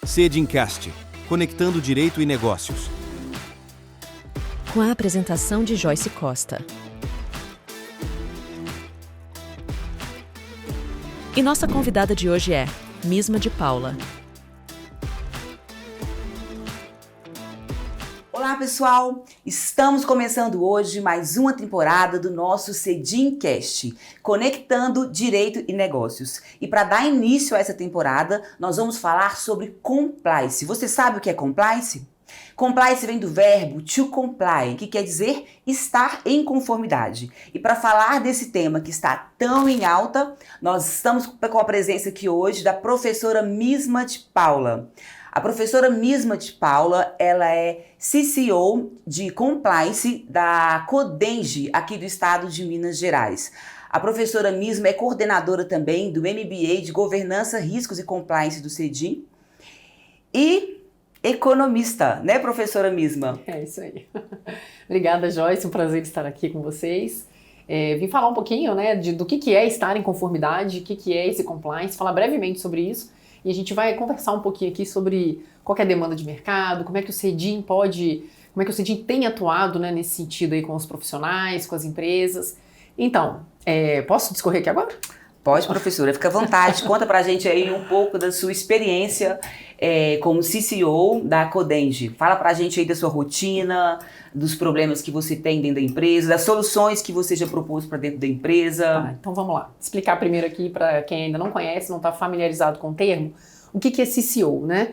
Cedincast, conectando direito e negócios. Com a apresentação de Joyce Costa. E nossa convidada de hoje é Misma de Paula. Olá pessoal, estamos começando hoje mais uma temporada do nosso Cedincast, conectando direito e negócios. E para dar início a essa temporada, nós vamos falar sobre compliance. Você sabe o que é compliance? Compliance vem do verbo to comply, que quer dizer estar em conformidade. E para falar desse tema que está tão em alta, nós estamos com a presença aqui hoje da professora Misma de Paula. A professora Misma de Paula, ela é CCO de Compliance da Codenge, aqui do estado de Minas Gerais. A professora Misma é coordenadora também do MBA de Governança, Riscos e Compliance do Cedim e economista, né, professora Misma? É isso aí. Obrigada, Joyce, um prazer estar aqui com vocês. Vim falar um pouquinho, né, do que é estar em conformidade, o que é esse compliance, falar brevemente sobre isso. E a gente vai conversar um pouquinho aqui sobre qual que é a demanda de mercado, como é que o Cedim tem atuado, né, nesse sentido aí com os profissionais, com as empresas. Então, posso discorrer aqui agora? Pode, professora, fica à vontade. Conta pra gente aí um pouco da sua experiência como CCO da Codenge. Fala pra gente aí da sua rotina, dos problemas que você tem dentro da empresa, das soluções que você já propôs para dentro da empresa. Tá, então vamos lá. Explicar primeiro aqui para quem ainda não conhece, não está familiarizado com o termo, o que é CCO, né?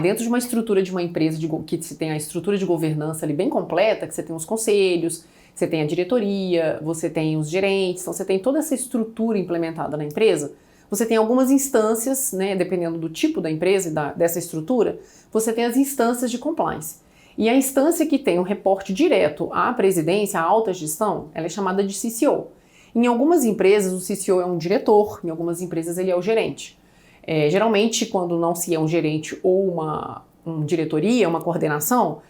Dentro de uma estrutura de uma empresa que você tem a estrutura de governança ali bem completa, que você tem os conselhos, você tem a diretoria, você tem os gerentes, então você tem toda essa estrutura implementada na empresa. Você tem algumas instâncias, né, dependendo do tipo da empresa e dessa estrutura, você tem as instâncias de compliance. E a instância que tem um reporte direto à presidência, à alta gestão, ela é chamada de CCO. Em algumas empresas, o CCO é um diretor, em algumas empresas ele é o gerente. Geralmente, quando não se é um gerente ou uma diretoria, uma coordenação,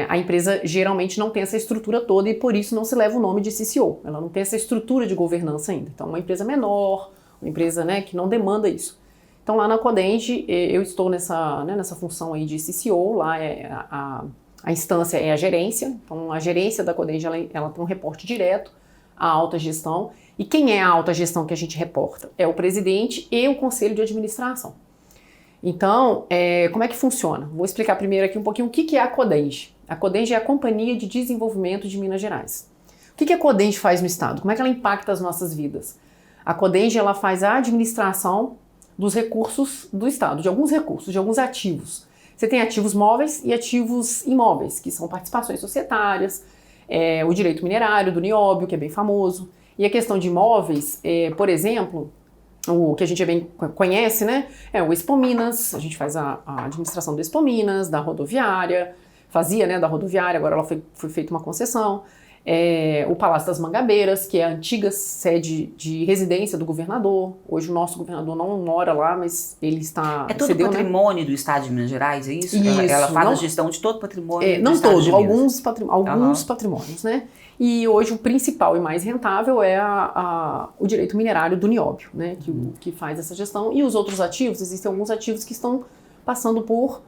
a empresa geralmente não tem essa estrutura toda e por isso não se leva o nome de CCO. Ela não tem essa estrutura de governança ainda. Então, uma empresa menor, uma empresa, né, que não demanda isso. Então, lá na Codenge, eu estou nessa função aí de CCO, lá a instância é a gerência. Então, a gerência da Codenge, ela tem um reporte direto à alta gestão. E quem é a alta gestão que a gente reporta? É o presidente e o conselho de administração. Então, como é que funciona? Vou explicar primeiro aqui um pouquinho o que é a Codenge. A Codenge é a Companhia de Desenvolvimento de Minas Gerais. O que a Codenge faz no estado? Como é que ela impacta as nossas vidas? A Codenge, ela faz a administração dos recursos do estado, de alguns recursos, de alguns ativos. Você tem ativos móveis e ativos imóveis, que são participações societárias, o direito minerário do nióbio, que é bem famoso. E a questão de imóveis, por exemplo, o que a gente bem conhece, né, é o Expo Minas. A gente faz a administração do Expo Minas, da rodoviária, fazia, né, da rodoviária, agora ela foi feita uma concessão. O Palácio das Mangabeiras, que é a antiga sede de residência do governador. Hoje o nosso governador não mora lá, mas ele está... É todo o patrimônio, né, do estado de Minas Gerais, é isso? Isso. Ela faz a gestão de todo o patrimônio do não estado todo, de Minas. alguns patrimônios, né? E hoje o principal e mais rentável é o direito minerário do nióbio, né? Que faz essa gestão. E os outros ativos, existem alguns ativos que estão passando por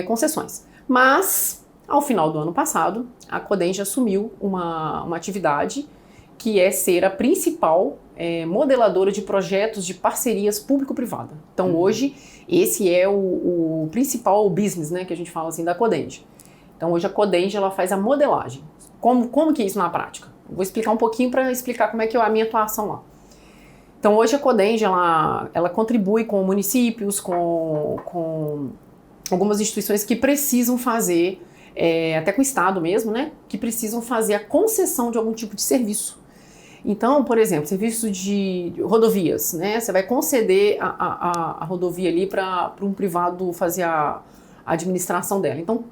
concessões. Mas... Ao final do ano passado, a Codenge assumiu uma atividade que é ser a principal modeladora de projetos de parcerias público-privada. Então hoje, esse é o principal business, né, que a gente fala assim, da Codenge. Então hoje a Codenge, ela faz a modelagem. Como que é isso na prática? Eu vou explicar um pouquinho para explicar como é que é a minha atuação lá. Então hoje a Codenge, ela contribui com municípios, com algumas instituições que precisam fazer... até com o Estado mesmo, né, que precisam fazer a concessão de algum tipo de serviço. Então, por exemplo, serviço de rodovias, né, você vai conceder a rodovia ali para um privado fazer a administração dela. Então,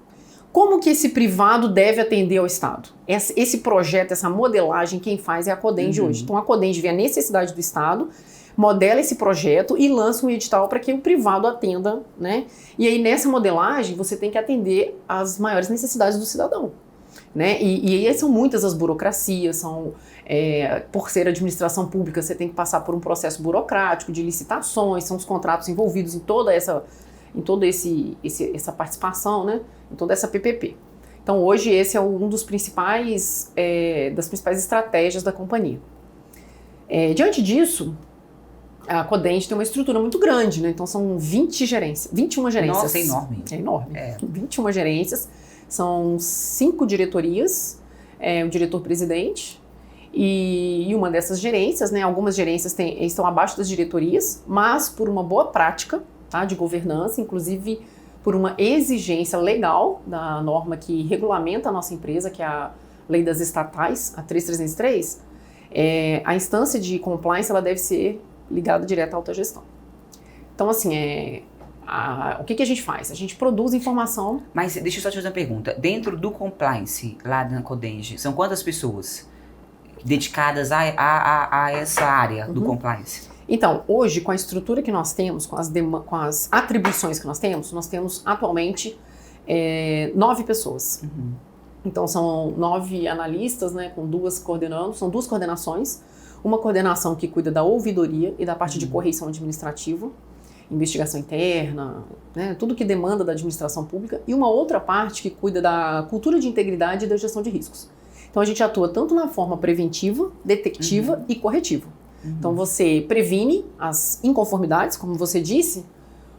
como que esse privado deve atender ao Estado? Esse projeto, essa modelagem, quem faz é a Codenge hoje. Então, a Codenge vê a necessidade do Estado, modela esse projeto e lança um edital para que o privado atenda, né? E aí, nessa modelagem, você tem que atender às maiores necessidades do cidadão, né? E aí são muitas as burocracias, por ser administração pública, você tem que passar por um processo burocrático de licitações, são os contratos envolvidos em toda em toda essa participação, né, em toda essa PPP. Então hoje esse é um dos principais, das principais estratégias da companhia. Diante disso, a Codenge tem uma estrutura muito grande, né? Então são 21 gerências. Nossa, é enorme. É enorme. 21 gerências, são 5 diretorias, o diretor-presidente e uma dessas gerências, né? Algumas gerências estão abaixo das diretorias, mas por uma boa prática, tá, de governança, inclusive por uma exigência legal da norma que regulamenta a nossa empresa, que é a Lei das Estatais, a 3303, a instância de compliance ela deve ser ligada direto à alta gestão. Então, assim, o que a gente faz? A gente produz informação... Mas deixa eu só te fazer uma pergunta. Dentro do compliance, lá na Codenge, são quantas pessoas dedicadas a essa área do compliance? Então, hoje, com a estrutura que nós temos, com as atribuições que nós temos atualmente 9 pessoas. Então, são 9 analistas, né, com 2 coordenando, são 2 coordenações. Uma coordenação que cuida da ouvidoria e da parte de correição administrativa, investigação interna, né, tudo que demanda da administração pública, e uma outra parte que cuida da cultura de integridade e da gestão de riscos. Então, a gente atua tanto na forma preventiva, detectiva e corretiva. Então, você previne as inconformidades, como você disse,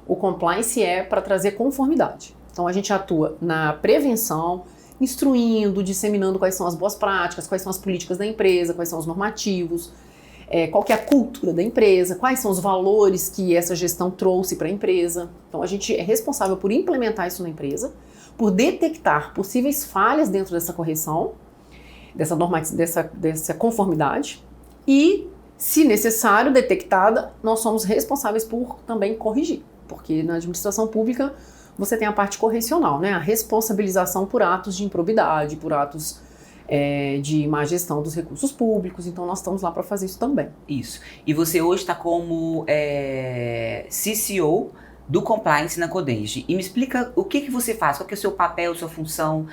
o compliance é para trazer conformidade. Então, a gente atua na prevenção, instruindo, disseminando quais são as boas práticas, quais são as políticas da empresa, quais são os normativos, qual que é a cultura da empresa, quais são os valores que essa gestão trouxe para a empresa. Então, a gente é responsável por implementar isso na empresa, por detectar possíveis falhas dentro dessa correção, dessa conformidade e, se necessário, detectada, nós somos responsáveis por também corrigir, porque na administração pública você tem a parte correcional, né? A responsabilização por atos de improbidade, por atos de má gestão dos recursos públicos, então nós estamos lá para fazer isso também. Isso. E você hoje está como CCO do Compliance na Codenge. E me explica o que você faz, qual que é o seu papel, sua função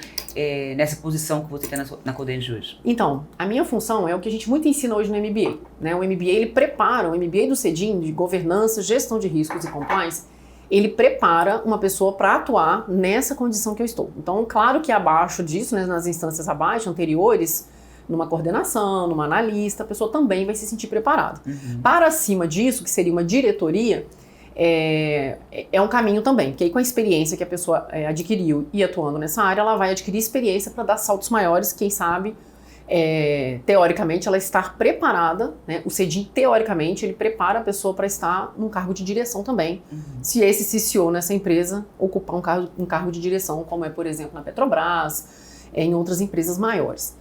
nessa posição que você tem na Codenge hoje? Então, a minha função é o que a gente muito ensina hoje no MBA. Né? O MBA, ele prepara, o MBA do CEDIM, de governança, gestão de riscos e compliance, ele prepara uma pessoa para atuar nessa condição que eu estou. Então, claro que abaixo disso, né, nas instâncias abaixo, anteriores, numa coordenação, numa analista, a pessoa também vai se sentir preparada. Para cima disso, que seria uma diretoria, é um caminho também, porque aí com a experiência que a pessoa adquiriu e atuando nessa área, ela vai adquirir experiência para dar saltos maiores, quem sabe, teoricamente, ela estar preparada, né? O CEDIM, teoricamente, ele prepara a pessoa para estar num cargo de direção também, se esse CCO nessa empresa ocupar um cargo de direção, como é, por exemplo, na Petrobras, em outras empresas maiores.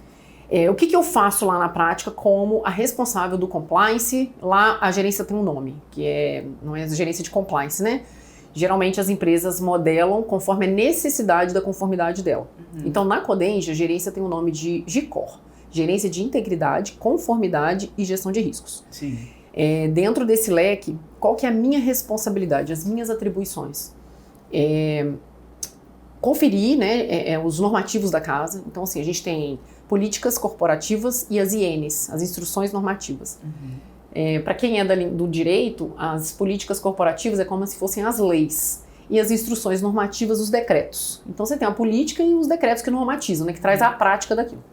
O que eu faço lá na prática como a responsável do compliance? Lá a gerência tem um nome, que não é gerência de compliance, né? Geralmente as empresas modelam conforme a necessidade da conformidade dela. Então na Codenge a gerência tem o nome de GICOR, Gerência de Integridade, Conformidade e Gestão de Riscos. Sim. Dentro desse leque, qual que é a minha responsabilidade, as minhas atribuições? Conferir, né, os normativos da casa. Então assim, a gente tem políticas corporativas e as INs, as instruções normativas. Para quem é do direito, as políticas corporativas é como se fossem as leis. E as instruções normativas, os decretos. Então você tem a política e os decretos que normatizam, né, que traz a prática daquilo.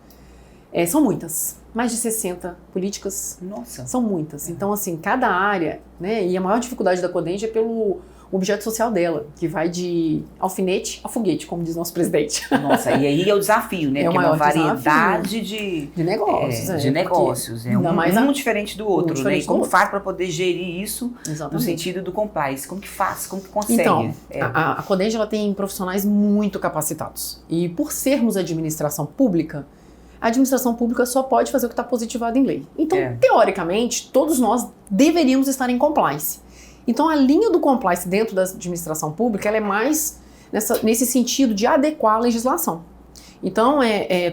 São muitas, mais de 60 políticas. Nossa. São muitas. Então assim, cada área, né, e a maior dificuldade da Codenge é pelo objeto social dela, que vai de alfinete a foguete, como diz nosso presidente. Nossa, e aí é o desafio, né? Porque é uma variedade de negócios. De negócios. Um diferente do outro, né? E como faz para poder gerir isso no sentido do compliance? Como que faz? Como que consegue? Então, a Codenge ela tem profissionais muito capacitados. E por sermos administração pública, a administração pública só pode fazer o que está positivado em lei. Então, teoricamente, todos nós deveríamos estar em compliance. Então, a linha do compliance dentro da administração pública ela é mais nesse sentido de adequar a legislação. Então,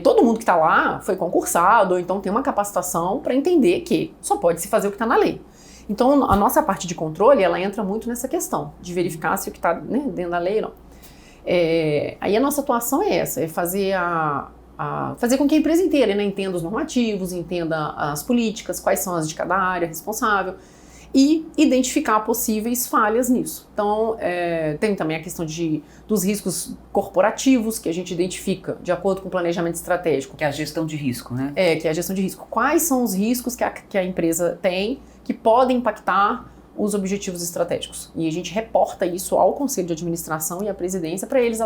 todo mundo que está lá foi concursado, ou então tem uma capacitação para entender que só pode se fazer o que está na lei. Então, a nossa parte de controle, ela entra muito nessa questão, de verificar se o que está, né, dentro da lei ou não. Aí a nossa atuação é essa, fazer fazer com que a empresa inteira, né, entenda os normativos, entenda as políticas, quais são as de cada área responsável, e identificar possíveis falhas nisso. Então, tem também a questão dos riscos corporativos, que a gente identifica de acordo com o planejamento estratégico. Que é a gestão de risco, né? Que é a gestão de risco. Quais são os riscos que a empresa tem que podem impactar os objetivos estratégicos? E a gente reporta isso ao Conselho de Administração e à presidência para eles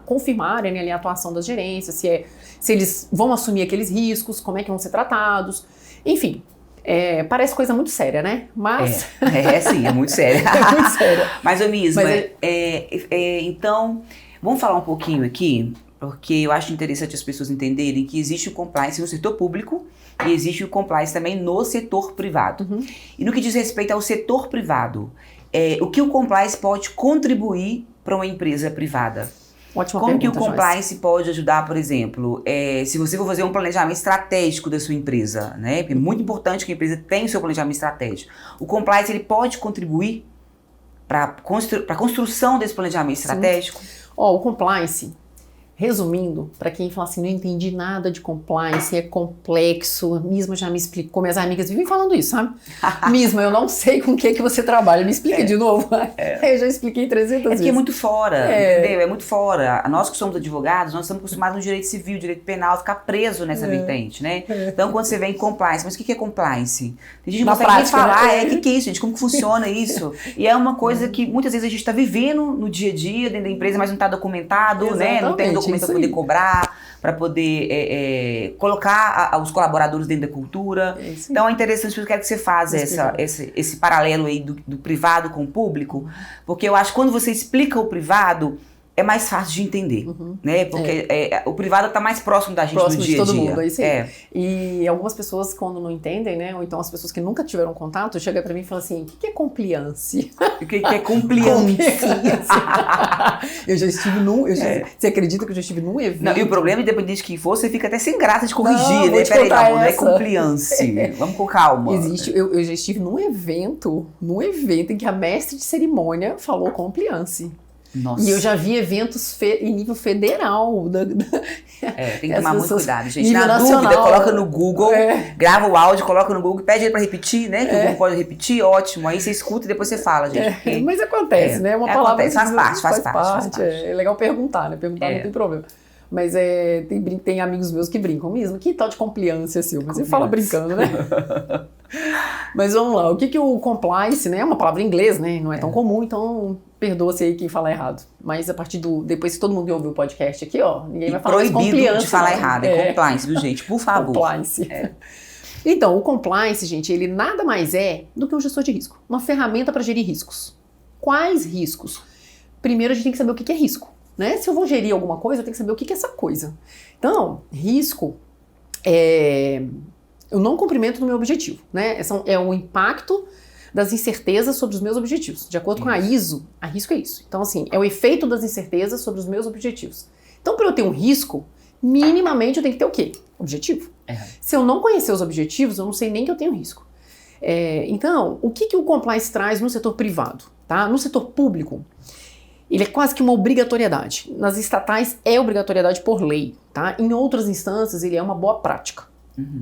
confirmarem ali a atuação das gerências, se eles vão assumir aqueles riscos, como é que vão ser tratados, enfim. Parece coisa muito séria, né? Mas... Sim, é muito séria. É muito séria. Mas, Misma, então, vamos falar um pouquinho aqui, porque eu acho interessante as pessoas entenderem que existe o compliance no setor público e existe o compliance também no setor privado. Uhum. E no que diz respeito ao setor privado, o que o compliance pode contribuir para uma empresa privada? Ótima Como pergunta, que o compliance pode ajudar, por exemplo, se você for fazer um planejamento estratégico da sua empresa, né? Porque é muito importante que a empresa tenha o seu planejamento estratégico. O compliance, ele pode contribuir para a construção desse planejamento estratégico? O compliance, resumindo, para quem fala assim, não entendi nada de compliance, é complexo, a Misma já me explicou, minhas amigas vivem falando isso, sabe? Misma, eu não sei com o que você trabalha, me explica de novo. Eu já expliquei 300 vezes. É que é muito fora, entendeu? É muito fora. Nós que somos advogados, nós estamos acostumados no direito civil, direito penal, ficar preso nessa vertente, né? Então, quando você vem em compliance, mas o que é compliance? Tem gente que não consegue nem falar, o que é isso, gente? Como que funciona isso? E é uma coisa que muitas vezes a gente está vivendo no dia a dia, dentro da empresa, mas não está documentado, né? Não tem documento para poder cobrar, para poder colocar os colaboradores dentro da cultura. Então é interessante, eu quero que você faça esse paralelo aí do privado com o público, porque eu acho que quando você explica o privado, é mais fácil de entender, né? Porque o privado está mais próximo da gente no dia a dia. Próximo de todo mundo, é isso aí. E algumas pessoas, quando não entendem, né? Ou então as pessoas que nunca tiveram contato, chegam para mim e falam assim, o que é compliance? O que é compliance? Eu já estive você acredita que eu já estive num evento? Não, e o problema, independente de quem for, você fica até sem graça de corrigir, né? Peraí, não é compliance. Vamos com calma. Eu já estive num evento em que a mestre de cerimônia falou compliance. Nossa. E eu já vi eventos em nível federal. Tem que tomar muito cuidado, gente. Nível Na nacional, dúvida, coloca no Google, grava o áudio, coloca no Google, pede ele pra repetir, né? Que o Google pode repetir, ótimo. Aí você escuta e depois você fala, gente. Porque... Mas acontece, né? Uma palavra acontece, faz parte. É legal perguntar, né? Perguntar não tem problema. Mas tem amigos meus que brincam mesmo. Que tal de compliance, seu? Mas você fala brincando, né? Mas vamos lá. O que o compliance, né? É uma palavra em inglês, né? Não é tão comum, então perdoa-se aí quem fala errado. Mas a partir depois que todo mundo ouviu o podcast aqui, ninguém vai falar mais compliance. Proibido de falar errado, compliance, viu, gente? Por favor. Compliance. Então, o compliance, gente, ele nada mais é do que um gestor de risco. Uma ferramenta para gerir riscos. Quais riscos? Primeiro, a gente tem que saber o que é risco. Né? Se eu vou gerir alguma coisa, eu tenho que saber o que é essa coisa. Então, risco é o não cumprimento do meu objetivo. Né? É o impacto das incertezas sobre os meus objetivos. De acordo com a ISO, a risco é isso. Então, assim, é o efeito das incertezas sobre os meus objetivos. Então, para eu ter um risco, minimamente eu tenho que ter o quê? Objetivo. Se eu não conhecer os objetivos, eu não sei nem que eu tenho risco. Então, o que o compliance traz no setor privado? Tá? No setor público, ele é quase que uma obrigatoriedade. Nas estatais é obrigatoriedade por lei, tá? Em outras instâncias ele é uma boa prática.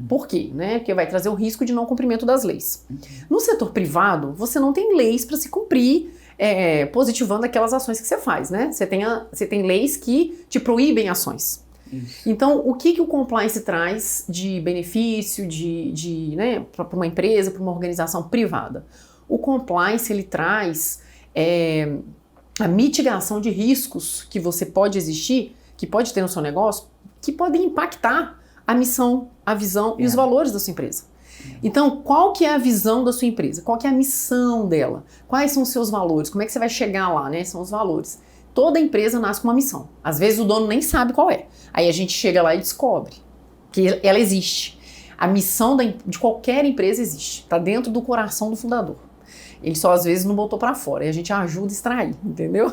Por quê? Né? Porque vai trazer o risco de não cumprimento das leis. No setor privado, você não tem leis para se cumprir positivando aquelas ações que você faz, né? Você tem leis que te proíbem ações. Então, o que o compliance traz de benefício né, para uma empresa, para uma organização privada? O compliance, ele traz a mitigação de riscos que você pode existir, que pode ter no seu negócio, que podem impactar a missão, a visão e os valores da sua empresa. Então, qual que é a visão da sua empresa? Qual que é a missão dela? Quais são os seus valores? Como é que você vai chegar lá, né? São os valores. Toda empresa nasce com uma missão. Às vezes o dono nem sabe qual é. Aí a gente chega lá e descobre que ela existe. A missão de qualquer empresa existe. Está dentro do coração do fundador. Ele só às vezes não botou para fora e a gente ajuda a extrair, entendeu?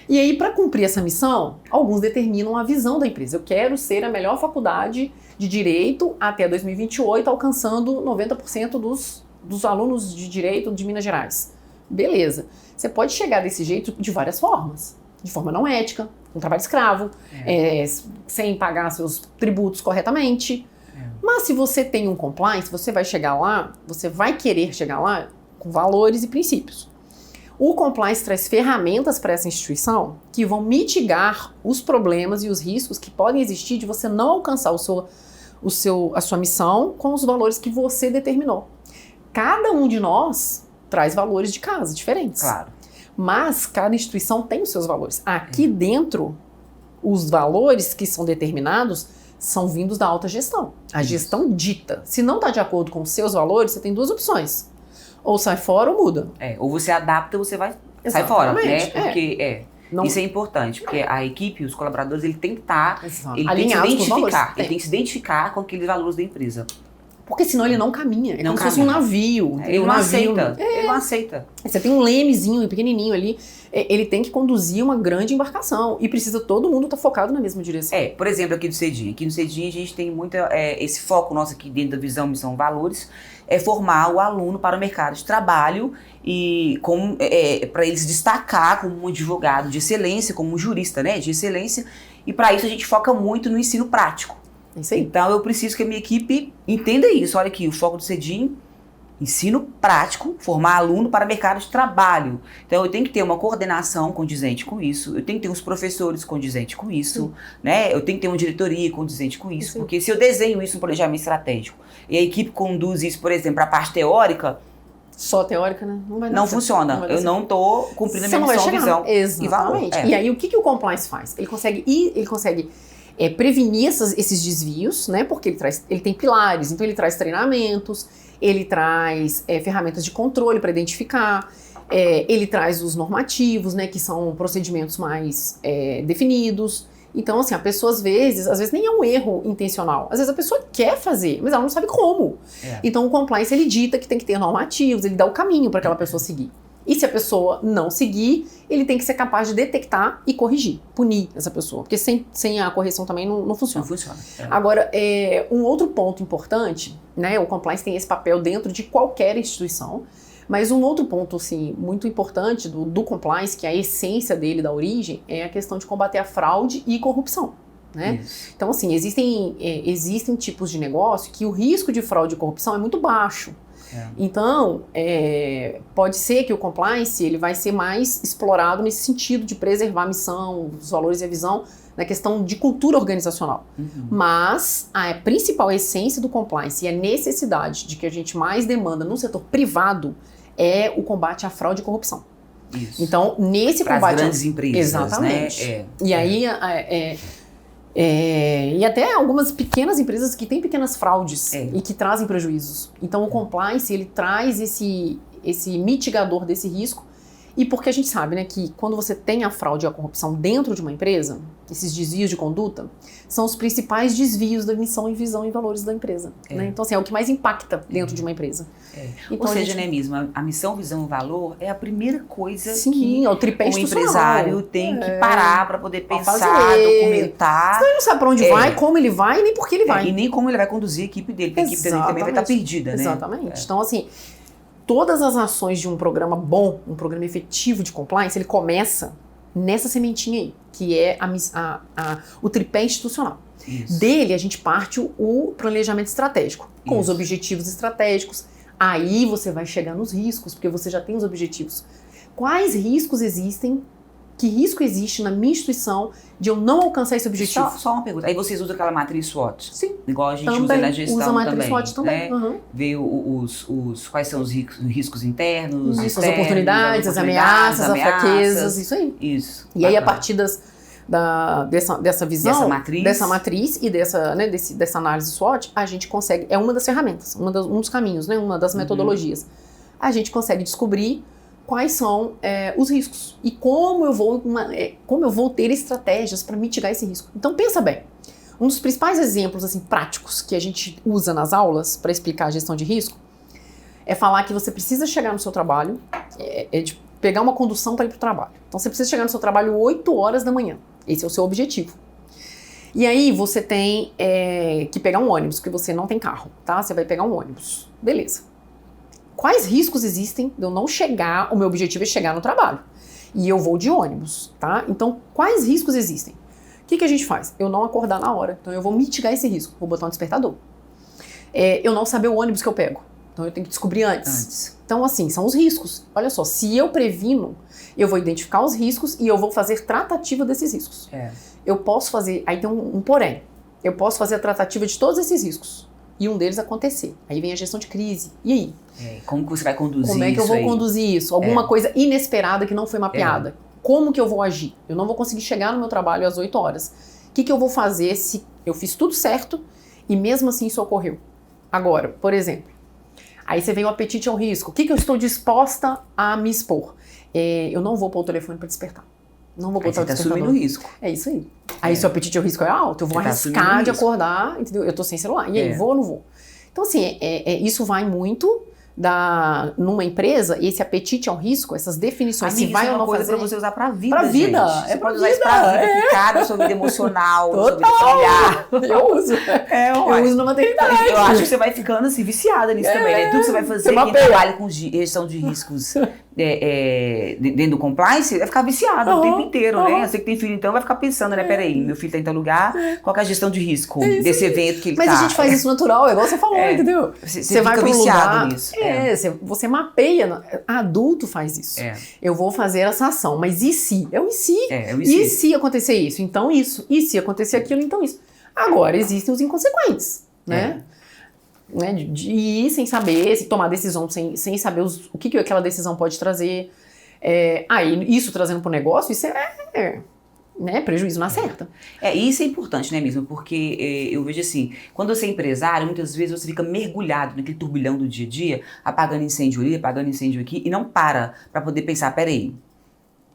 E aí, para cumprir essa missão, alguns determinam a visão da empresa. Eu quero ser a melhor faculdade de direito até 2028, alcançando 90% dos alunos de direito de Minas Gerais. Beleza. Você pode chegar desse jeito de várias formas. De forma não ética, com trabalho escravo, sem pagar seus tributos corretamente. Mas se você tem um compliance, você vai chegar lá, você vai querer chegar lá com valores e princípios. O compliance traz ferramentas para essa instituição que vão mitigar os problemas e os riscos que podem existir de você não alcançar a sua missão com os valores que você determinou. Cada um de nós traz valores de casa diferentes. Claro. Mas cada instituição tem os seus valores. Aqui dentro, os valores que são determinados são vindos da alta gestão. A gestão dita. Se não está de acordo com os seus valores, você tem duas opções. Ou sai fora ou muda. Ou você adapta ou você sai fora, né? Porque Não. isso é importante, porque a equipe, os colaboradores, ele tem que estar, ele alinhados tem que se com os identificar, valores. ele tem que se identificar com aqueles valores da empresa. Porque senão ele não caminha. É Não como se fosse um caminha. navio. Ele não navio, aceita. Ele não aceita. Você tem um lemezinho pequenininho ali, ele tem que conduzir uma grande embarcação e precisa todo mundo estar focado na mesma direção. Por exemplo, aqui no Cedinha. Aqui no Cedinha a gente tem muito esse foco nosso aqui dentro da visão, missão, valores, é formar o aluno para o mercado de trabalho e para ele se destacar como um advogado de excelência, como um jurista, né, de excelência. E para isso a gente foca muito no ensino prático. É isso aí. Então eu preciso que a minha equipe entenda isso. Olha aqui, o foco do Cedinha, ensino prático, formar aluno para mercado de trabalho. Então eu tenho que ter uma coordenação condizente com isso, eu tenho que ter uns professores condizentes com isso, né? Eu tenho que ter uma diretoria condizente com isso, porque se eu desenho isso no planejamento estratégico e a equipe conduz isso, por exemplo, para a parte teórica, só teórica, né? Não vai dar não certo. funciona. Não vai dar Eu certo. não estou cumprindo a Você minha não vai missão, chegar. visão Exatamente. e valor. E aí o que o compliance faz? Ele consegue prevenir esses desvios, né? Porque ele tem pilares, então ele traz treinamentos, ele traz ferramentas de controle para identificar, ele traz os normativos, né? Que são procedimentos mais definidos. Então, assim, a pessoa às vezes nem é um erro intencional. Às vezes a pessoa quer fazer, mas ela não sabe como. Então o compliance, ele dita que tem que ter normativos, ele dá o caminho para aquela pessoa seguir. E se a pessoa não seguir, ele tem que ser capaz de detectar e corrigir, punir essa pessoa. Porque sem a correção também não funciona. Não funciona. Agora, um outro ponto importante, né? O compliance tem esse papel dentro de qualquer instituição, mas um outro ponto, assim, muito importante do compliance, que é a essência dele, da origem, é a questão de combater a fraude e corrupção. Né? Então, assim, existem tipos de negócio que o risco de fraude e corrupção é muito baixo. Então, pode ser que o compliance ele vai ser mais explorado nesse sentido de preservar a missão, os valores e a visão, na questão de cultura organizacional. Mas a principal essência do compliance e a necessidade de que a gente mais demanda no setor privado é o combate à fraude e corrupção. Isso. Então, nesse Para combate... as grandes empresas, exatamente. né? E aí... e até algumas pequenas empresas que têm pequenas fraudes e que trazem prejuízos. Então o compliance, ele traz esse mitigador desse risco, e porque a gente sabe, né, que quando você tem a fraude e a corrupção dentro de uma empresa, esses desvios de conduta são os principais desvios da missão e visão e valores da empresa. Né? Então assim, é o que mais impacta dentro de uma empresa. Então, ou seja, né, mesmo, a missão, visão e valor é a primeira coisa que o tripé empresário tem que parar para poder pensar, fazer. Documentar. Senão ele não sabe para onde vai, como ele vai, nem por que ele vai. E nem como ele vai conduzir a equipe dele, porque a equipe dele também vai estar perdida, né? Exatamente. Então, assim, todas as ações de um programa bom, um programa efetivo de compliance, ele começa nessa sementinha aí, que é o tripé institucional. Isso. Dele, a gente parte o planejamento estratégico, com os objetivos estratégicos. Aí você vai chegar nos riscos, porque você já tem os objetivos. Quais riscos existem? Que risco existe na minha instituição de eu não alcançar esse objetivo? Só uma pergunta. Aí vocês usam aquela matriz SWOT? Sim. Igual a gente também usa na gestão usa a matriz também. SWOT também. Né? Ver quais são os riscos internos, as externos, oportunidades, as ameaças, as fraquezas, isso aí. Isso. E aí, a partir dessa visão, dessa matriz e dessa análise SWOT, a gente consegue, é uma das ferramentas, um dos caminhos, né, uma das metodologias. A gente consegue descobrir quais são os riscos e como eu vou ter estratégias para mitigar esse risco. Então pensa bem, um dos principais exemplos assim, práticos que a gente usa nas aulas para explicar a gestão de risco é falar que você precisa chegar no seu trabalho, de pegar uma condução para ir para o trabalho. Então você precisa chegar no seu trabalho 8 horas da manhã, esse é o seu objetivo. E aí você tem que pegar um ônibus, porque você não tem carro, tá? Você vai pegar um ônibus, beleza. Quais riscos existem de eu não chegar, o meu objetivo é chegar no trabalho, e eu vou de ônibus, tá? Então, quais riscos existem? O que a gente faz? Eu não acordar na hora, então eu vou mitigar esse risco, vou botar um despertador. Eu não saber o ônibus que eu pego, Então eu tenho que descobrir antes. Então, assim, são os riscos. Olha só, se eu previno, eu vou identificar os riscos e eu vou fazer tratativa desses riscos. Eu posso fazer, aí tem um porém, eu posso fazer a tratativa de todos esses riscos e um deles acontecer. Aí vem a gestão de crise. E aí? Como que você vai conduzir isso? Como é que eu vou conduzir isso? Alguma coisa inesperada que não foi mapeada. Como que eu vou agir? Eu não vou conseguir chegar no meu trabalho às 8 horas. O que eu vou fazer se eu fiz tudo certo e mesmo assim isso ocorreu? Agora, por exemplo, aí você vem o apetite ao risco. O que eu estou disposta a me expor? Eu não vou pôr o telefone para despertar. Não vou botar o despertador. Você tá assumindo o risco. É isso aí. Aí se o apetite ao risco é alto, eu vou arriscar de acordar, entendeu? Eu tô sem celular. E aí, vou ou não vou? Então, assim, isso vai muito numa empresa, esse apetite ao risco, essas definições, se vai ou não fazer. Pra você usar pra vida, pra vida. Gente. Você pode usar isso pra vida, picada, sua vida emocional, sua vida Total. familiar. Eu uso. Eu uso na maternidade. Eu acho que você vai ficando assim, viciada nisso também, né? Tudo que você vai fazer, quem trabalha com gestão de riscos dentro do compliance, vai ficar viciado o tempo inteiro, né? Você que tem filho, então, vai ficar pensando, né? Peraí, meu filho tá em tal lugar, qual que é a gestão de risco desse evento que ele tá? Mas a gente faz isso natural, igual você falou, entendeu? Você vai fica viciado nisso. Você mapeia. Adulto faz isso. Eu vou fazer essa ação, mas e se? É o e se. E se acontecer isso? Então isso. E se acontecer aquilo? Então isso. Agora, existem os inconsequentes, né? De ir sem saber, se tomar decisão sem saber o que aquela decisão pode trazer. Aí, isso trazendo para o negócio, isso prejuízo na certa. Isso é importante, né, mesmo? Porque eu vejo assim, quando você é empresário, muitas vezes você fica mergulhado naquele turbilhão do dia a dia, apagando incêndio ali, apagando incêndio aqui, e não para poder pensar, peraí,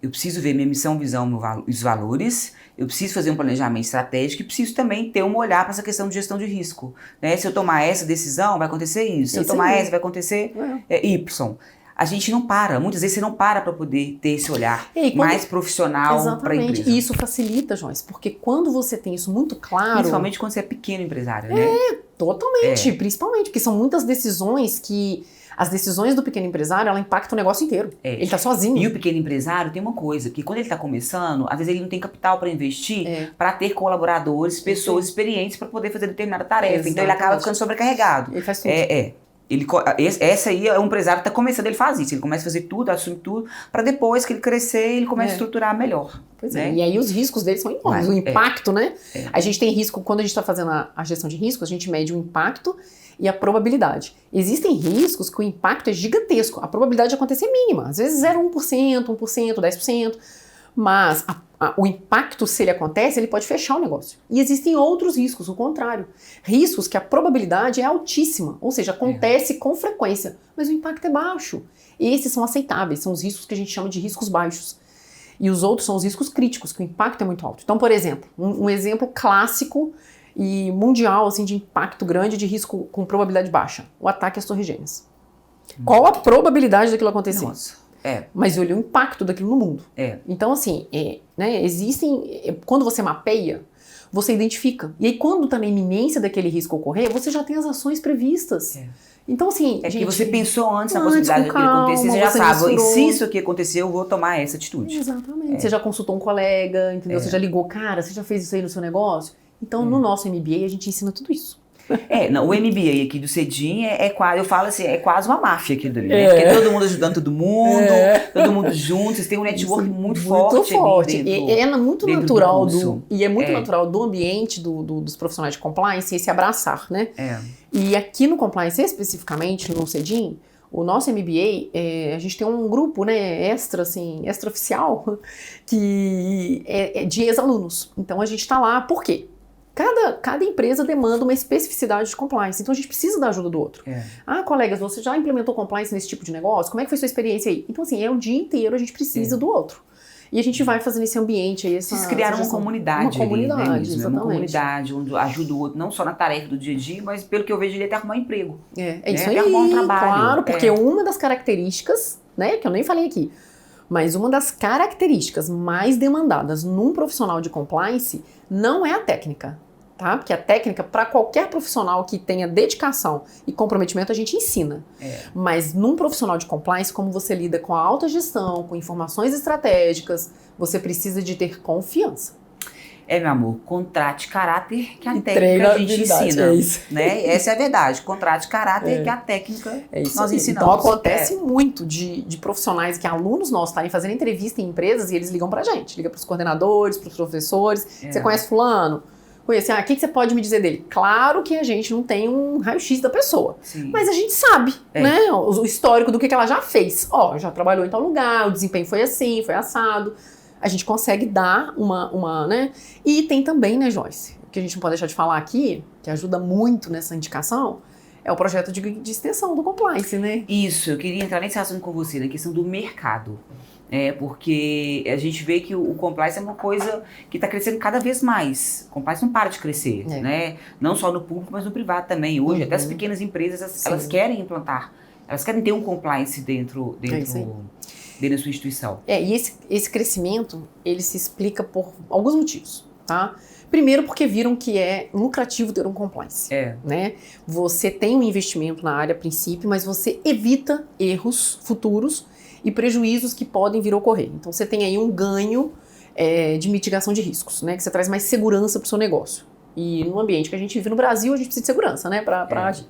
eu preciso ver minha missão, visão, os valores, eu preciso fazer um planejamento estratégico e preciso também ter um olhar para essa questão de gestão de risco. Né? Se eu tomar essa decisão, vai acontecer isso. Se eu tomar essa, vai acontecer Y. A gente não para, muitas vezes você não para poder ter esse olhar mais profissional para a empresa. E isso facilita, Joyce, porque quando você tem isso muito claro... Principalmente quando você é pequeno empresário, né? Totalmente, principalmente, porque são muitas decisões que... As decisões do pequeno empresário, ela impacta o negócio inteiro. Ele tá sozinho. E o pequeno empresário tem uma coisa, que quando ele tá começando, às vezes ele não tem capital para investir, para ter colaboradores, pessoas experientes para poder fazer determinada tarefa. Exatamente. Então ele acaba ficando sobrecarregado. Ele faz tudo. Essa aí é um empresário que está começando, ele faz isso, ele começa a fazer tudo, assume tudo, para depois que ele crescer, ele começa a estruturar melhor. Pois é. E aí os riscos deles são enormes, o impacto, né? A gente tem risco, quando a gente está fazendo a gestão de risco, a gente mede o impacto e a probabilidade. Existem riscos que o impacto é gigantesco, a probabilidade de acontecer é mínima, às vezes 0,1%, 1%, 10%, mas o impacto, se ele acontece, ele pode fechar o negócio. E existem outros riscos, o contrário. Riscos que a probabilidade é altíssima, ou seja, acontece com frequência, mas o impacto é baixo. Esses são aceitáveis, são os riscos que a gente chama de riscos baixos. E os outros são os riscos críticos, que o impacto é muito alto. Então, por exemplo, um exemplo clássico e mundial assim, de impacto grande de risco com probabilidade baixa, o ataque às Torres Gêmeas. Qual a probabilidade daquilo acontecer? Nossa. Mas olha o impacto daquilo no mundo. Então, assim, existem... Quando você mapeia, você identifica. E aí, quando está na iminência daquele risco ocorrer, você já tem as ações previstas. Então, assim... que você pensou antes na possibilidade daquilo acontecer, você já sabe. E se isso aqui acontecer, eu vou tomar essa atitude. Exatamente. Você já consultou um colega, entendeu? Você já ligou, cara, você já fez isso aí no seu negócio? Então, no nosso MBA, a gente ensina tudo isso. O MBA aqui do Cedim eu falo assim, é quase uma máfia aqui dali, né? Porque todo mundo ajudando todo mundo, todo mundo junto, vocês têm um network muito forte. É muito natural natural do ambiente dos profissionais de compliance esse abraçar, né? E aqui no compliance, especificamente no Cedim, o nosso MBA, a gente tem um grupo, né, extraoficial, que é de ex-alunos. Então a gente está lá, por quê? Cada empresa demanda uma especificidade de compliance, então a gente precisa da ajuda do outro. Colegas, você já implementou compliance nesse tipo de negócio? Como é que foi sua experiência aí? Então, assim, o dia inteiro a gente precisa do outro. E a gente vai fazendo esse ambiente aí, Vocês criaram uma comunidade. Exatamente. Uma comunidade onde ajuda o outro, não só na tarefa do dia a dia, mas pelo que eu vejo, ele até arrumar um emprego. Isso aí, arrumar um trabalho. Claro, porque uma das características, né, que eu nem falei aqui, mas uma das características mais demandadas num profissional de compliance não é a técnica. Tá? Porque a técnica, para qualquer profissional que tenha dedicação e comprometimento, a gente ensina. Mas num profissional de compliance, como você lida com a alta gestão, com informações estratégicas, você precisa de ter confiança. meu amor, contrate caráter que a Treina técnica a gente ensina. É isso. Né? Essa é a verdade. Contrate caráter que a técnica nós ensinamos. Então acontece muito de profissionais, que alunos nossos estarem fazendo entrevista em empresas e eles ligam pra gente. Liga pros coordenadores, pros professores. Você conhece fulano? Conhece, o que você pode me dizer dele? Claro que a gente não tem um raio-x da pessoa. Sim. Mas a gente sabe, né? O histórico do que ela já fez. Já trabalhou em tal lugar, o desempenho foi assim, foi assado. A gente consegue dar né? E tem também, né, Joyce? O que a gente não pode deixar de falar aqui, que ajuda muito nessa indicação, é o projeto de extensão do compliance, né? Isso, eu queria entrar nesse assunto com você, na questão do mercado. Porque a gente vê que o compliance é uma coisa que está crescendo cada vez mais. O compliance não para de crescer, né? Não só no público, mas no privado também. Hoje, até as pequenas empresas, elas querem implantar, elas querem ter um compliance dentro da sua instituição. E esse crescimento, ele se explica por alguns motivos, tá? Primeiro, porque viram que é lucrativo ter um compliance, né? Você tem um investimento na área a princípio, mas você evita erros futuros e prejuízos que podem vir a ocorrer. Então, você tem aí um ganho de mitigação de riscos, né? Que você traz mais segurança para o seu negócio. E no ambiente que a gente vive no Brasil, a gente precisa de segurança, né? Para agir.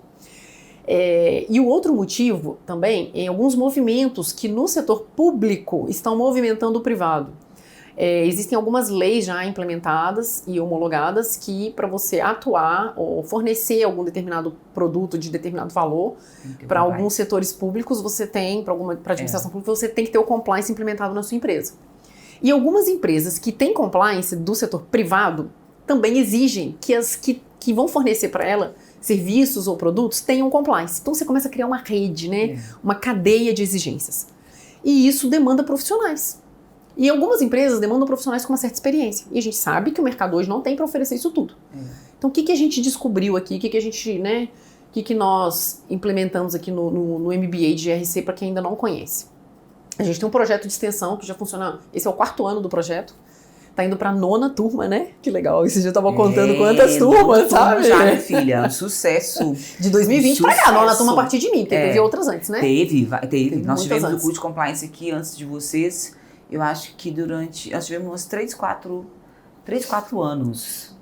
E o outro motivo também é alguns movimentos que no setor público estão movimentando o privado. Existem algumas leis já implementadas e homologadas que, para você atuar ou fornecer algum determinado produto de determinado valor para alguns setores públicos, você tem, para administração pública, você tem que ter o compliance implementado na sua empresa. E algumas empresas que têm compliance do setor privado também exigem que as que vão fornecer para ela serviços ou produtos tenham compliance. Então você começa a criar uma rede, né? Uma cadeia de exigências. E isso demanda profissionais. E algumas empresas demandam profissionais com uma certa experiência. E a gente sabe que o mercado hoje não tem para oferecer isso tudo. Então o que a gente descobriu aqui? O que a gente, né? O que nós implementamos aqui no MBA de GRC para quem ainda não conhece? A gente tem um projeto de extensão que já funciona. Esse é o 4º ano do projeto. Tá indo pra 9ª turma, né? Que legal. Esse dia eu tava contando quantas turmas, sabe? Já, minha filha. Sucesso. De 2020 pra cá. 9ª turma a partir de mim. Teve outras antes, né? Teve. Nós tivemos antes. o curso de compliance aqui antes de vocês. Eu acho que nós tivemos uns 3, 4 anos.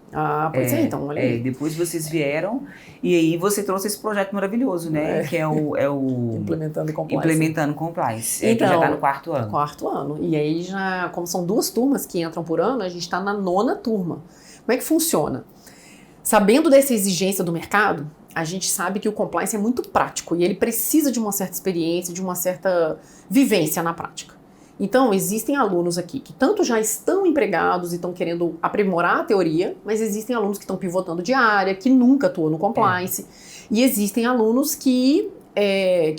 Pois então, olha aí. Depois vocês vieram e aí você trouxe esse projeto maravilhoso, né? Que é o Implementando Compliance. Implementando Compliance. Então, que já tá no 4º ano. 4º ano. E aí já, como são 2 turmas que entram por ano, a gente tá na 9ª turma. Como é que funciona? Sabendo dessa exigência do mercado, a gente sabe que o compliance é muito prático e ele precisa de uma certa experiência, de uma certa vivência na prática. Então, existem alunos aqui que tanto já estão empregados e estão querendo aprimorar a teoria, mas existem alunos que estão pivotando de área, que nunca atuam no compliance. E existem alunos que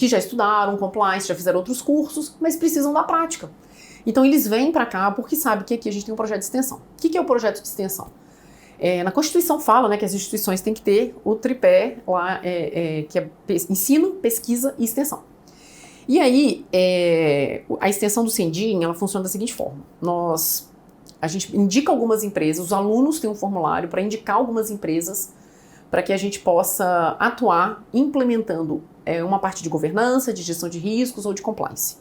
já estudaram compliance, já fizeram outros cursos, mas precisam da prática. Então, eles vêm para cá porque sabem que aqui a gente tem um projeto de extensão. O que é o projeto de extensão? Na Constituição fala, né, que as instituições têm que ter o tripé lá, que é ensino, pesquisa e extensão. E aí, a extensão do Sendim, ela funciona da seguinte forma. A gente indica algumas empresas, os alunos têm um formulário para indicar algumas empresas para que a gente possa atuar implementando uma parte de governança, de gestão de riscos ou de compliance.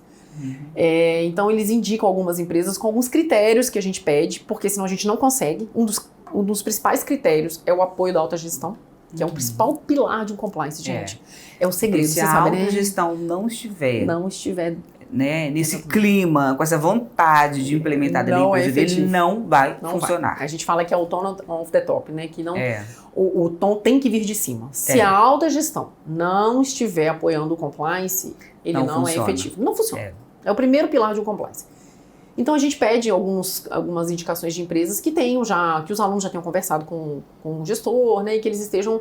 Então, eles indicam algumas empresas com alguns critérios que a gente pede, porque senão a gente não consegue. Um dos principais critérios é o apoio da alta gestão, que é o principal pilar de um compliance, gente. É o segredo, você sabe, né? Se a autogestão não estiver né, nesse clima, com essa vontade de implementar dentro da empresa dele, não vai funcionar. A gente fala que é o tone of the top, né? Que não, o tom tem que vir de cima. Se a alta gestão não estiver apoiando o compliance, ele não é efetivo. Não funciona. É o primeiro pilar de um compliance. Então a gente pede algumas indicações de empresas que os alunos já tenham conversado com o gestor, né, e que eles estejam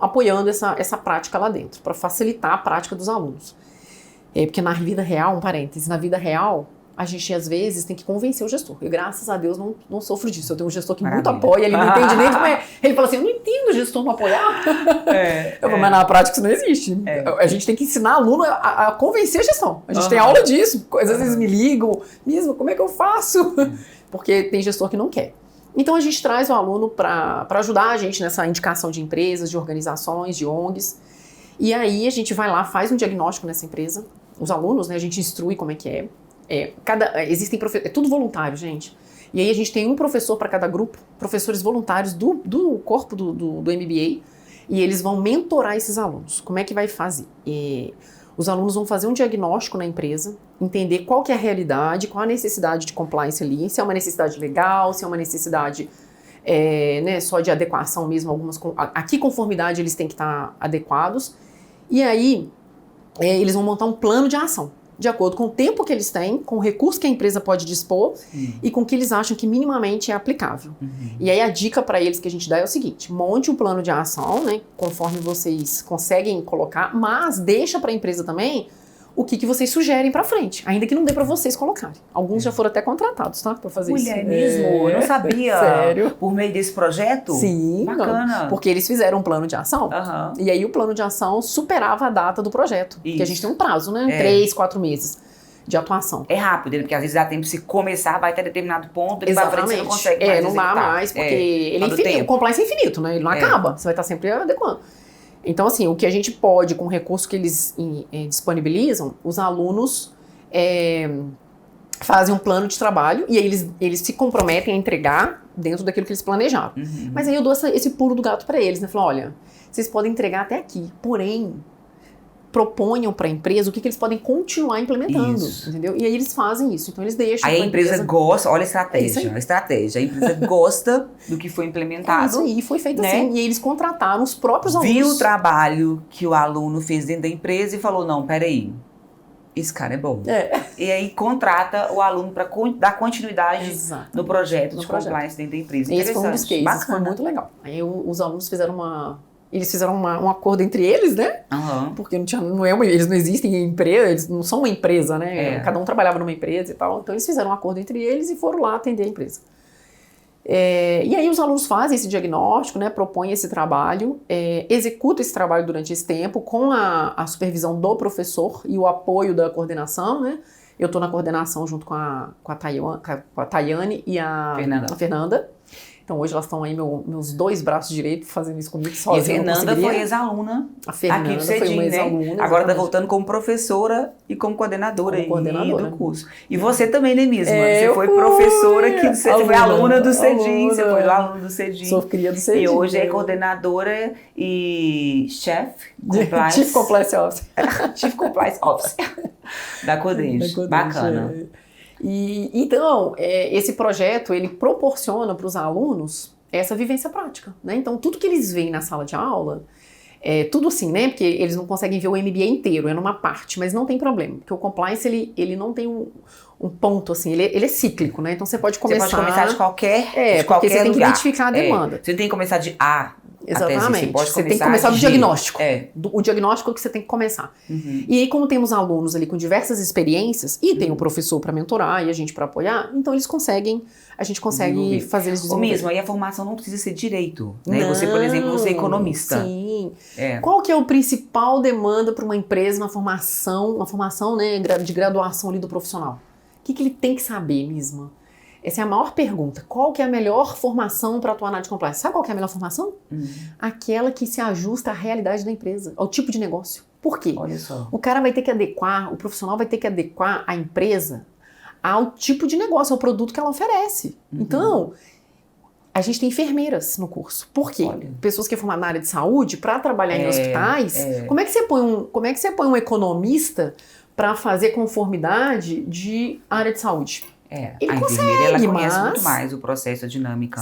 apoiando essa prática lá dentro, para facilitar a prática dos alunos. Porque na vida real, um parêntese, na vida real, a gente às vezes tem que convencer o gestor. E graças a Deus não sofro disso. Eu tenho um gestor que muito apoia, ele não entende nem como é. Ele fala assim, eu não entendo o gestor não apoiar. Eu falo, mas na prática isso não existe. A gente tem que ensinar aluno a convencer a gestão. A gente tem aula disso. Às vezes eles me ligam, mesmo, como é que eu faço? Porque tem gestor que não quer. Então a gente traz o aluno para ajudar a gente nessa indicação de empresas, de organizações, de ONGs. E aí a gente vai lá, faz um diagnóstico nessa empresa. Os alunos, né, a gente instrui como é que é. É tudo voluntário, gente. E aí a gente tem um professor para cada grupo, professores voluntários do corpo do MBA, e eles vão mentorar esses alunos. Como é que vai fazer? Os alunos vão fazer um diagnóstico na empresa, entender qual que é a realidade, qual a necessidade de compliance ali, se é uma necessidade legal, se é uma necessidade né, só de adequação mesmo, a que conformidade eles têm que estar adequados. E aí eles vão montar um plano de ação, de acordo com o tempo que eles têm, com o recurso que a empresa pode dispor e com o que eles acham que minimamente é aplicável. E aí a dica para eles que a gente dá é o seguinte: monte um plano de ação, né, conforme vocês conseguem colocar, mas deixa para a empresa também o que vocês sugerem para frente, ainda que não dê para vocês colocarem. Alguns já foram até contratados, tá, para fazer isso. Mulher mesmo? Eu não sabia. Sério? Por meio desse projeto? Sim. Bacana. Não, porque eles fizeram um plano de ação, e aí o plano de ação superava a data do projeto. Porque a gente tem um prazo, né? 3, 4 meses de atuação. É rápido, né? Porque às vezes dá tempo de se começar, vai até determinado ponto, e pra frente você não consegue mais não dá mais, porque ele é infinito, o compliance é infinito, né? Ele não acaba, você vai estar sempre adequando. Então, assim, o que a gente pode, com o recurso que eles disponibilizam, os alunos fazem um plano de trabalho e aí eles se comprometem a entregar dentro daquilo que eles planejaram. Mas aí eu dou esse pulo do gato para eles, né? Falo, olha, vocês podem entregar até aqui, porém, proponham para a empresa o que eles podem continuar implementando, entendeu? E aí eles fazem isso, então eles deixam. Aí a empresa gosta, olha a estratégia, a empresa gosta do que foi implementado. Isso aí, foi feito né? assim, e aí eles contrataram os próprios alunos. Viu o trabalho que o aluno fez dentro da empresa e falou, não, peraí, esse cara é bom. E aí contrata o aluno para dar continuidade no projeto de compliance dentro da empresa. Esse foi um dos cases, foi muito legal. Aí os alunos fizeram eles fizeram um acordo entre eles, né? Porque eles não existem em empresa, eles não são uma empresa, né? Cada um trabalhava numa empresa e tal. Então eles fizeram um acordo entre eles e foram lá atender a empresa. E aí os alunos fazem esse diagnóstico, né? Propõem esse trabalho, executam esse trabalho durante esse tempo com a supervisão do professor e o apoio da coordenação, né? Eu estou na coordenação junto com a Tayane e a Fernanda. Então hoje elas estão aí, meus 2 braços direitos, fazendo isso comigo sozinha. E a Fernanda foi ex-aluna aqui do Cedim, né? Agora está voltando como professora e como coordenadora, do curso. E você também, né, mesma? Você foi professora aqui do Cedim, você foi aluna do Cedim, você foi aluno do Cedim. Sou cria do Cedim. E hoje é coordenadora e Chief Compliance Officer. Chief Compliance Officer da Codenge. Bacana. Então, esse projeto, ele proporciona para os alunos essa vivência prática, né? Então, tudo que eles veem na sala de aula, tudo assim, né? Porque eles não conseguem ver o MBA inteiro, é numa parte, mas não tem problema, porque o compliance, ele não tem um ponto, assim, ele é cíclico, né? Então, você pode começar... Você pode começar de qualquer porque você tem que identificar a demanda. Você tem que começar de A. Exatamente, você tem que começar do diagnóstico. O diagnóstico que você tem que começar. E aí, como temos alunos ali com diversas experiências, e tem o professor para mentorar e a gente para apoiar, então a gente consegue fazer eles desenvolver. Mesmo, aí a formação não precisa ser direito, né? Não, você, por exemplo, você é economista. Sim. Qual que é o principal demanda para uma empresa, uma formação, né, de graduação ali do profissional? O que ele tem que saber mesmo? Essa é a maior pergunta. Qual que é a melhor formação para atuar na área de compliance? Sabe qual que é a melhor formação? Aquela que se ajusta à realidade da empresa, ao tipo de negócio. Por quê? Olha só. O cara vai ter que adequar, o profissional vai ter que adequar a empresa ao tipo de negócio, ao produto que ela oferece. Então, a gente tem enfermeiras no curso. Por quê? Pessoas que formam na área de saúde, para trabalhar em hospitais, como é que você põe um economista para fazer conformidade de área de saúde? Ele a enfermeira, ela conhece muito mais o processo, a dinâmica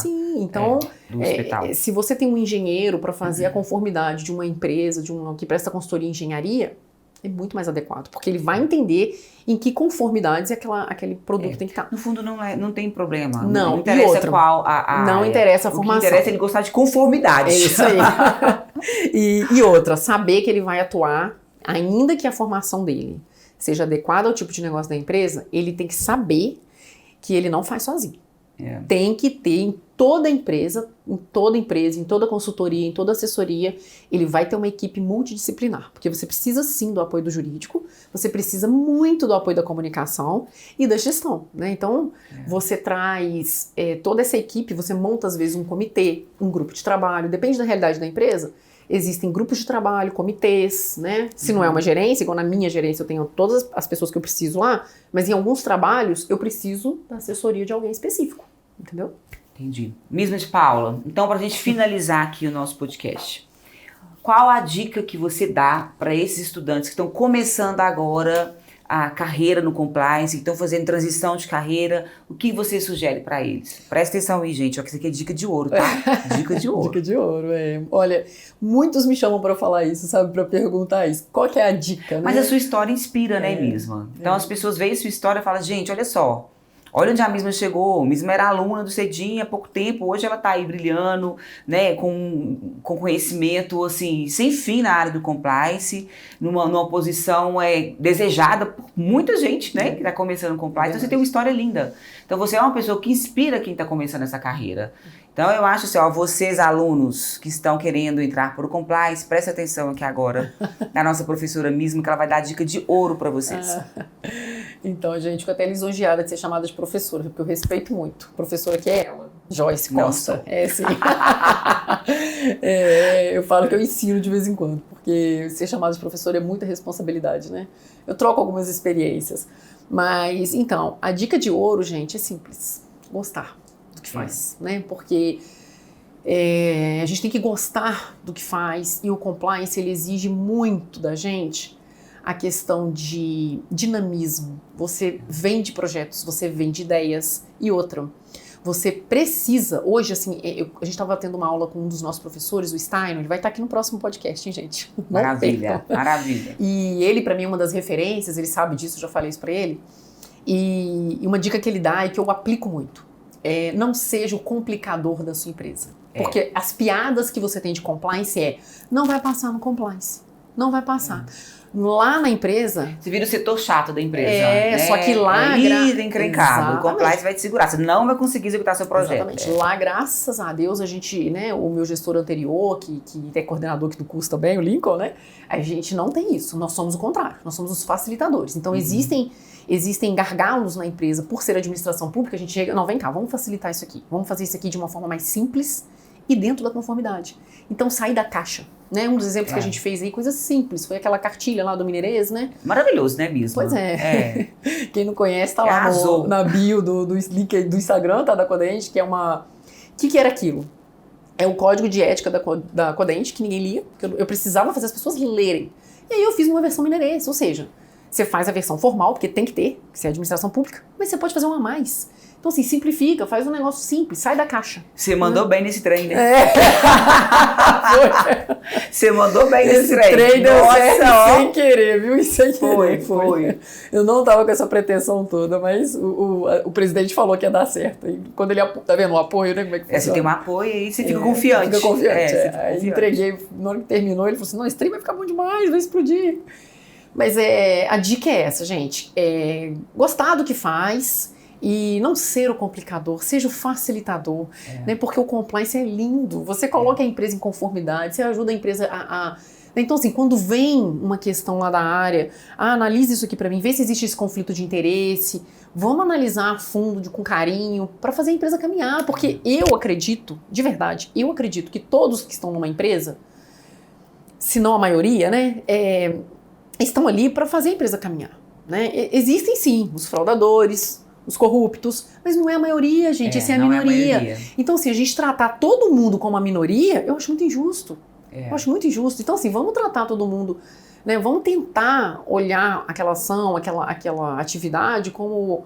do hospital. Se você tem um engenheiro para fazer a conformidade de uma empresa, que presta consultoria em engenharia, é muito mais adequado, porque ele vai entender em que conformidades aquele produto tem que estar. No fundo, não tem problema. Não interessa qual não interessa a formação. O que interessa é ele gostar de conformidade. É isso aí. e outra, saber que ele vai atuar, ainda que a formação dele seja adequada ao tipo de negócio da empresa, ele tem que saber que ele não faz sozinho. Tem que ter em toda empresa, em toda consultoria, em toda assessoria, ele vai ter uma equipe multidisciplinar, porque você precisa sim do apoio do jurídico, você precisa muito do apoio da comunicação e da gestão, né? Então, você traz toda essa equipe, você monta às vezes um comitê, um grupo de trabalho, depende da realidade da empresa. Existem grupos de trabalho, comitês, né? Se não é uma gerência, igual na minha gerência eu tenho todas as pessoas que eu preciso lá, mas em alguns trabalhos eu preciso da assessoria de alguém específico. entendeu? Entendi. Misma de Paula. Então, para a gente finalizar aqui o nosso podcast, qual a dica que você dá para esses estudantes que estão começando agora a carreira no compliance, que estão fazendo transição de carreira? O que você sugere para eles? Presta atenção aí, gente. Ó, que isso aqui é dica de ouro, tá? Dica de ouro. Dica de ouro, Olha, muitos me chamam para falar isso, sabe? Para perguntar isso. Qual que é a dica, né? Mas a sua história inspira, né, Misma? Então as pessoas veem sua história e falam, gente, olha só. Olha onde a Misma chegou. A Misma era aluna do Cedinha há pouco tempo. Hoje ela está aí brilhando, né, com conhecimento assim, sem fim na área do compliance, numa posição desejada por muita gente, né, que está começando compliance. Então você tem uma história linda. Então você é uma pessoa que inspira quem está começando essa carreira. Então eu acho assim, ó, vocês alunos que estão querendo entrar para o compliance, prestem atenção aqui agora na nossa professora Misma, que ela vai dar dica de ouro para vocês. Então, gente, fico até lisonjeada de ser chamada de professora, porque eu respeito muito. A professora que é ela, Joyce Costa. Sim. Eu falo que eu ensino de vez em quando, porque ser chamada de professora é muita responsabilidade, né? Eu troco algumas experiências. Mas, então, a dica de ouro, gente, é simples. Gostar do que faz, né? Porque a gente tem que gostar do que faz, e o compliance, ele exige muito da gente a questão de dinamismo. Você vende projetos, você vende ideias. E outra, você precisa, hoje assim, a gente estava tendo uma aula com um dos nossos professores, o Steiner, ele vai estar aqui no próximo podcast, hein, gente? Maravilha, maravilha. E ele, para mim, é uma das referências, ele sabe disso, eu já falei isso para ele. E uma dica que ele dá e que eu aplico muito, não seja o complicador da sua empresa. Porque as piadas que você tem de compliance não vai passar no compliance, não vai passar. Lá na empresa... Você vira o setor chato da empresa. Né? Só que lá... encrencado. O compliance vai te segurar. Você não vai conseguir executar seu projeto. Exatamente. Lá, graças a Deus, a gente, né, o meu gestor anterior, que é coordenador aqui do curso também, o Lincoln, né, a gente não tem isso. Nós somos o contrário. Nós somos os facilitadores. Então, existem gargalos na empresa. Por ser administração pública, a gente chega... Não, vem cá, vamos facilitar isso aqui. Vamos fazer isso aqui de uma forma mais simples e dentro da conformidade. Então, sair da caixa. Né? Um dos exemplos que a gente fez aí, coisa simples, foi aquela cartilha lá do Mineirês, né? Maravilhoso, né, Misma? Pois é. Quem não conhece, tá lá na bio do Instagram, tá, da Codente, que é uma... O que era aquilo? É o código de ética da Codente, que ninguém lia, porque eu precisava fazer as pessoas lerem. E aí eu fiz uma versão Mineirês, ou seja, você faz a versão formal, porque tem que ter, que você é administração pública, mas você pode fazer uma a mais. Então, assim, simplifica, faz um negócio simples, sai da caixa. Você mandou bem nesse trem, né? Você mandou bem nesse trem. Trem deu certo sem querer, viu? E sem querer. Foi. Eu não tava com essa pretensão toda, mas o presidente falou que ia dar certo. E quando ele, tá vendo o apoio, né? Como é que funciona? Você tem um apoio e você fica confiante. Fica confiante. Aí entreguei, na hora que terminou, ele falou assim, não, esse trem vai ficar bom demais, vai explodir. Mas a dica é essa, gente. Gostar do que faz... E não ser o complicador, seja o facilitador, né? Porque o compliance é lindo. Você coloca a empresa em conformidade, você ajuda a empresa a... Então, assim, quando vem uma questão lá da área, analise isso aqui pra mim, vê se existe esse conflito de interesse, vamos analisar a fundo, com carinho, pra fazer a empresa caminhar. Porque eu acredito, de verdade, que todos que estão numa empresa, se não a maioria, né, estão ali pra fazer a empresa caminhar, né? Existem sim os fraudadores, os corruptos, mas não é a maioria, gente, essa é a minoria. Então, assim, a gente tratar todo mundo como uma minoria, eu acho muito injusto. Eu acho muito injusto. Então, assim, vamos tratar todo mundo, né, vamos tentar olhar aquela ação, aquela atividade como,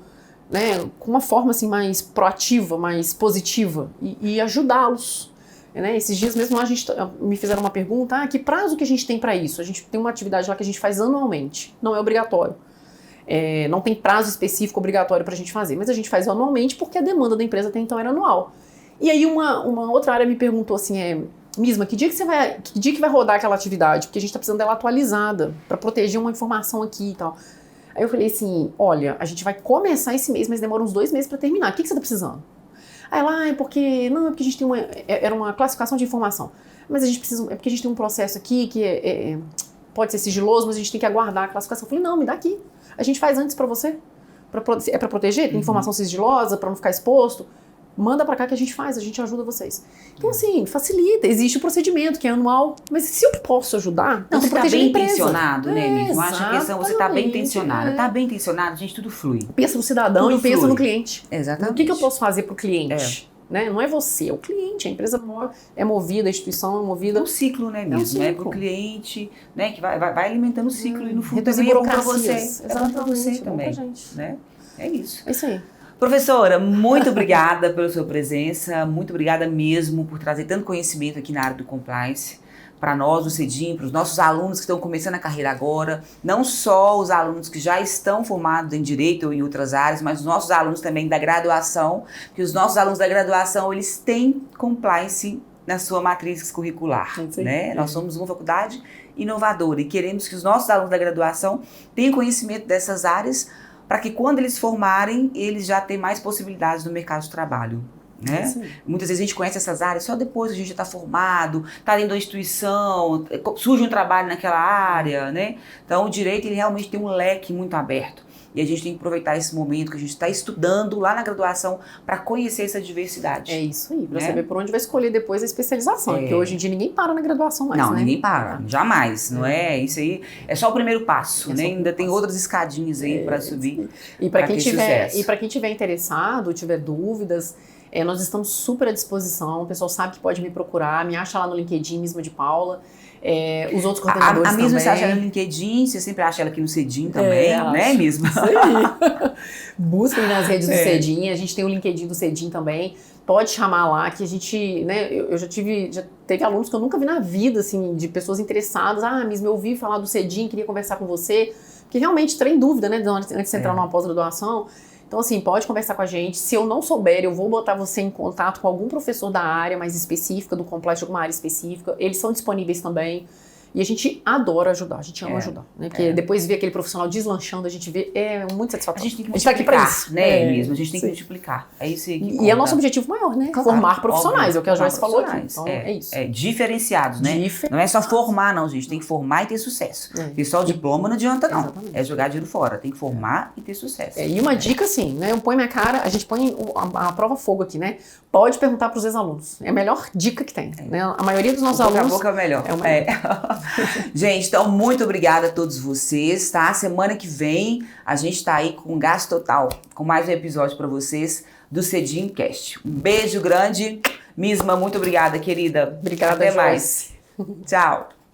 né, com uma forma, assim, mais proativa, mais positiva e ajudá-los. Né? Esses dias mesmo lá me fizeram uma pergunta, que prazo que a gente tem para isso? A gente tem uma atividade lá que a gente faz anualmente, não é obrigatório. Não tem prazo específico obrigatório para a gente fazer, mas a gente faz anualmente porque a demanda da empresa até então era anual. E aí uma outra área me perguntou assim, Misma, que dia que vai rodar aquela atividade? Porque a gente está precisando dela atualizada para proteger uma informação aqui e tal. Aí eu falei assim, olha, a gente vai começar esse mês, mas demora uns 2 meses para terminar. O que você está precisando? Aí ela, é porque a gente tem era uma classificação de informação, mas a gente precisa, é porque a gente tem um processo aqui que pode ser sigiloso, mas a gente tem que aguardar a classificação. Eu falei, não, me dá aqui. A gente faz antes pra você. É pra proteger? Tem informação sigilosa, pra não ficar exposto? manda para cá que a gente faz, a gente ajuda vocês. Então, assim, facilita. Existe o procedimento que é anual, mas se eu posso ajudar, Não, eu tô você está protegendo bem a empresa. intencionado, né, mesmo? Acho que a questão, você está bem Exatamente, intencionado. Está bem intencionado, gente, tudo flui. Pensa no cidadão Tudo e pensa flui. no cliente. Exatamente. O que eu posso fazer para o cliente? Né? Não é você, é o cliente. A empresa é movida, a instituição é movida. É um ciclo, né, mesmo? ciclo. É para o cliente, né, que vai alimentando o ciclo e no fundo Reduzir também é bom para você. burocracias. É bom para você Exatamente, é bom também, pra gente. né? É isso. É isso aí. Professora, muito obrigada pela sua presença, muito obrigada mesmo por trazer tanto conhecimento aqui na área do compliance para nós, do CEDIM, para os nossos alunos que estão começando a carreira agora, não só os alunos que já estão formados em Direito ou em outras áreas, mas os nossos alunos também da graduação, porque os nossos alunos da graduação, eles têm compliance na sua matriz curricular, né? Nós somos uma faculdade inovadora e queremos que os nossos alunos da graduação tenham conhecimento dessas áreas para que quando eles formarem, eles já tenham mais possibilidades no mercado de trabalho. Né? Muitas vezes a gente conhece essas áreas só depois que a gente já está formado, está dentro da instituição, surge um trabalho naquela área, né? Então o direito ele realmente tem um leque muito aberto e a gente tem que aproveitar esse momento que a gente está estudando lá na graduação para conhecer essa diversidade. É isso aí, para né? saber por onde vai escolher depois a especialização, porque hoje em dia ninguém para na graduação mais, não, né? ninguém para, jamais, não é? Isso aí é só o primeiro passo, né? Ainda tem outras escadinhas aí para subir. E para quem tiver interessado, tiver dúvidas, nós estamos super à disposição, o pessoal sabe que pode me procurar, me acha lá no LinkedIn, Misma de Paula, os outros coordenadores a Misma também. você acha ela no LinkedIn, você sempre acha ela aqui no CEDIM também, né, Misma? Isso aí. Busquem nas redes do CEDIM, a gente tem o LinkedIn do CEDIM também, pode chamar lá que a gente, né, eu já teve alunos que eu nunca vi na vida, assim, de pessoas interessadas, Misma, eu ouvi falar do CEDIM, queria conversar com você, porque realmente tem dúvida, né, antes de você entrar numa pós-graduação. Então, assim, pode conversar com a gente. Se eu não souber, eu vou botar você em contato com algum professor da área mais específica, do compliance de alguma área específica. Eles são disponíveis também. E a gente adora ajudar, a gente ama ajudar, né? Porque depois ver aquele profissional deslanchando, a gente vê, muito satisfatório. A gente tem que multiplicar, tá aqui pra isso, né, mesmo? A gente tem que sim. multiplicar. É isso aí que E conta. é nosso objetivo maior, né? Claro, formar profissionais, é o que a formar Joyce falou aqui. profissionais. Então, é isso. Diferenciados, né? Não é só formar, não, gente. Tem que formar e ter sucesso. Porque só o diploma não adianta, não. Exatamente. É jogar dinheiro fora. Tem que formar e ter sucesso. E uma dica, assim, né? Eu ponho minha cara, a gente põe a prova fogo aqui, né? Pode perguntar para os ex-alunos. É a melhor dica que tem. Né? A maioria dos nossos alunos... Boca a boca é o melhor. É o melhor. Gente, então, muito obrigada a todos vocês, tá? Semana que vem, a gente tá aí com Gasto Total, com mais um episódio para vocês do CEDIM Cast. Um beijo grande. Misma, muito obrigada, querida. Obrigada, Até Joyce. mais. Tchau.